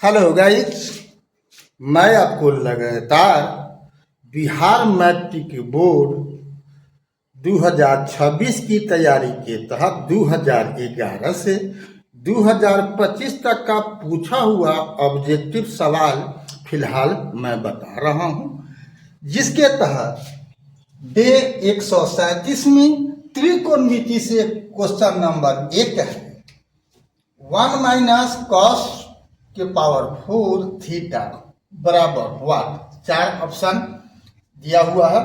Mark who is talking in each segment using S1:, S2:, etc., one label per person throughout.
S1: Hello guys, मैं आपको लगातार बिहार मैट्रिक बोर्ड 2026 की तैयारी के तहत 2011 से 2025 तक का पूछा हुआ ऑब्जेक्टिव सवाल फिलहाल मैं बता रहा हूं, जिसके तहत डे 137 में त्रिकोणमिति से क्वेश्चन नंबर 1 है 1 माइनस कॉस के पावर 4 थीटा बराबर व्हाट। 4 ऑप्शन दिया हुआ है।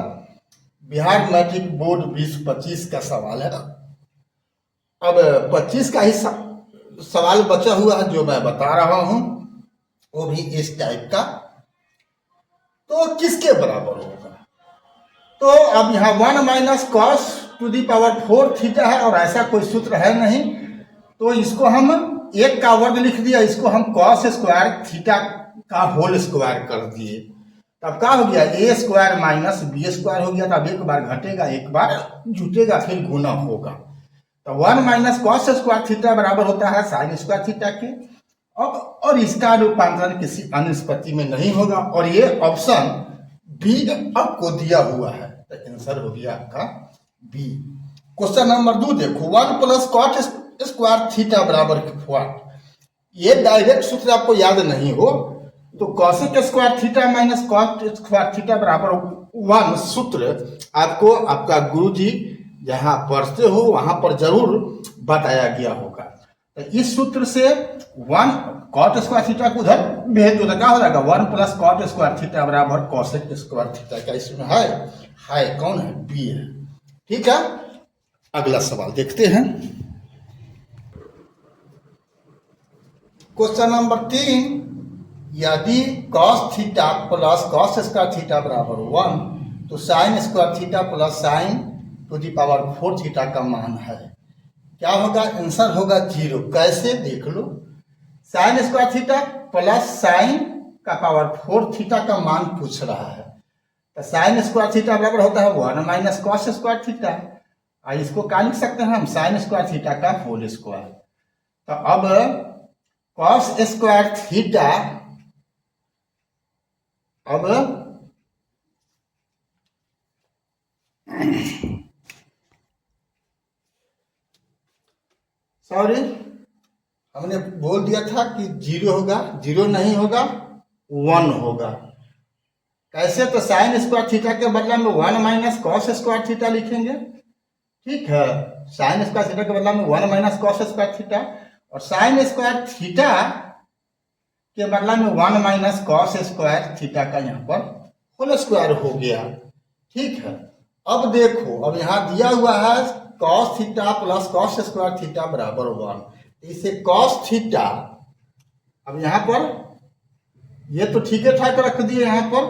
S1: बिहार मैट्रिक बोर्ड 2025 का सवाल है। अब 25 का ही सवाल बचा हुआ है जो मैं बता रहा हूं, वो भी इस टाइप का। तो किसके बराबर होगा? तो अब यहाँ 1 minus cos to the power 4 theta है और ऐसा कोई सूत्र है नहीं, तो इसको हम एक का वर्ग लिख दिया, इसको हम कॉस स्क्वायर थीटा का होल स्क्वायर कर दिए। तब क्या हो गया? ए स्क्वायर माइनस बी स्क्वायर हो गया। तब एक बार घटेगा, एक बार जुटेगा, फिर गुना होगा। तो 1 माइनस कॉस स्क्वायर थीटा बराबर होता है साइन स्क्वायर थीटा के। अब और इसका रूपांतरण किसी अन्य स्थिति में नहीं होगा, और ये ऑप्शन बी आपको दिया हुआ है, तो आंसर हो गया आपका बी। क्वेश्चन नंबर 2 देखो, 1 प्लस कॉट स्क्वायर थीटा बराबर व्हाट। ये डायरेक्ट सूत्र आपको याद नहीं हो तो cosec square theta minus cot square theta बराबर 1 सूत्र आपको आपका गुरुजी जहां पढ़ते हो वहां पर जरूर बताया गया होगा। तो इस सूत्र से 1 कॉट स्क्वायर थीटा को उधर भेज दो तो क्या हो जाएगा? 1 प्लस कॉट स्क्वायर थीटा बराबर कॉसेक स्क्वायर थीटा का इसमें है कौन है? बी है। ठीक है, अगला सवाल देखते हैं। क्वेश्चन नंबर 3, यदि cos theta plus cos square theta बराबर 1 तो sine square theta plus sine to the power 4 theta का मान है, क्या होगा? आंसर होगा 0। कैसे? देख लो, sine square theta plus sine का पावर 4 थीटा का मान पूछ रहा है। तो साइन स्क्वायर थीटा बराबर होता है 1 माइनस कॉस स्क्वायर थीटा। इसको क्या लिख सकते हैं हम? साइन स्क्वायर थीटा का होल स्क्वायर। तो अब कॉस स्क्वायर थीटा, अब सॉरी हमने बोल दिया था कि 0 होगा, 0 नहीं होगा, 1 होगा। कैसे? तो साइन स्क्वायर थीटा के बदले में 1 माइनस कॉस स्क्वायर थीटा लिखेंगे। ठीक है, साइन स्क्वायर थीटा के बदले में 1 माइनस कॉस स्क्वायर थीटा, और साइन स्क्वायर थीटा के बदला में 1 माइनस कॉस स्क्वायर थीटा का यहाँ पर होल स्क्वायर हो गया। ठीक है, अब देखो, अब यहाँ दिया हुआ है cos theta plus cos square theta बराबर 1। इसे कॉस थीटा, अब यहाँ पर ये तो ठीक है ठाक रख दिए यहाँ पर।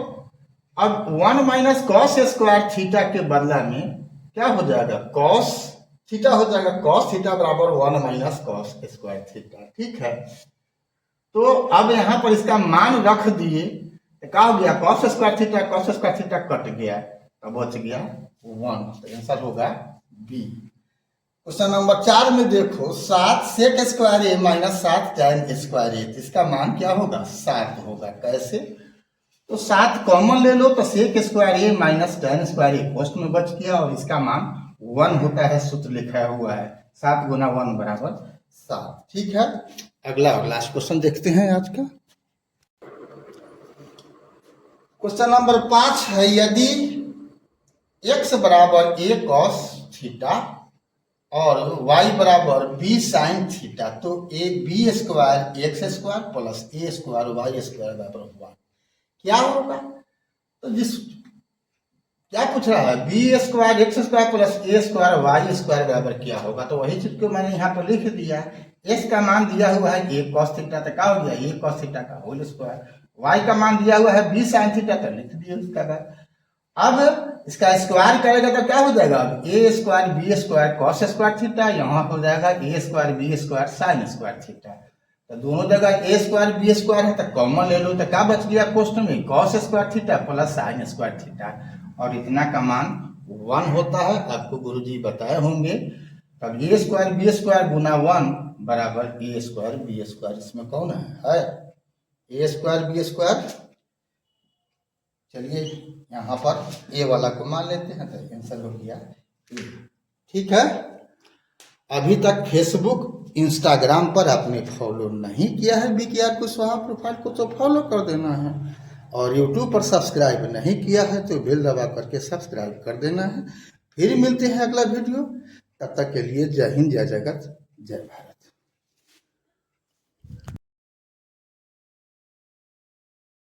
S1: अब 1 माइनस कॉस स्क्वायर थीटा के बदला में क्या हो जाएगा? कॉस थीटा हो जाएगा। कॉस थीटा बराबर 1 माइनस कॉस स्क्वायर थीटा। ठीक है, तो अब यहां पर इसका मान रख दिए तो क्या हो गया? कॉस स्क्वायर थीटा कट गया, तो बच गया 1। तो आंसर होगा बी। क्वेश्चन नंबर 4 में देखो, 7 सेक स्क्वायर ए माइनस 7 टैन स्क्वायर ए, इसका मान क्या होगा? 7 होगा। कैसे? तो 7 कॉमन ले लो तो सेक स्क्वायर ए माइनस टैन स्क्वायर ए पोस्ट में बच गया, और इसका मान 1 होता है। सूत्र लिखा हुआ है 7 गुना 1 बराबर 7। ठीक है, अगला लास्ट क्वेश्चन देखते हैं आज का। क्वेश्चन नंबर 5 है, यदि x बराबर a cos थीटा और y बराबर b sin थीटा तो a b square x square plus a square y square बराबर हुआ, क्या होगा? तो जिस क्या पूछ रहा है? B square X square plus A square Y square बराबर क्या होगा? तो वही चीज को मैंने यहाँ पर लिख दिया। एस का मान दिया हुआ है ए कॉस थीटा, तो क्या हो गया? ए कॉस थीटा का होल स्क्वायर। वाई का मान दिया हुआ है बी साइन थीटा, तो लिख दिया उसका। अब इसका स्क्वायर करेगा तो क्या हो जाएगा? अब A square B square cos square theta, यहाँ हो जाएगा A square B square sine square theta. तो दोनों जगह ए स्क्वायर बी स्क्वायर है, तो कॉमन ले लो, तो क्या बच गया क्वेश्चन में? Cos square theta plus sign square theta, और इतना का मान 1 होता है, आपको गुरुजी बताए होंगे। तब ए स्क्वायर बी स्क्वायर गुना 1 बराबर ए स्क्वायर बी स्क्वायर, इसमें कौन है? ए स्क्वायर बी स्क्वायर, चलिए यहाँ पर ए वाला को मान लेते हैं तो आंसर हो गया ए। ठीक है, अभी तक फेसबुक इंस्टाग्राम पर आपने फॉलो नहीं किया है बीकेआर कुशवाहा प्रोफाइल को तो फॉलो कर देना है, और यूट्यूब पर सब्सक्राइब नहीं किया है तो बेल दबा करके सब्सक्राइब कर देना है। फिर मिलते हैं अगला वीडियो, तब तक के लिए जय हिंद, जय जगत, जय भारत।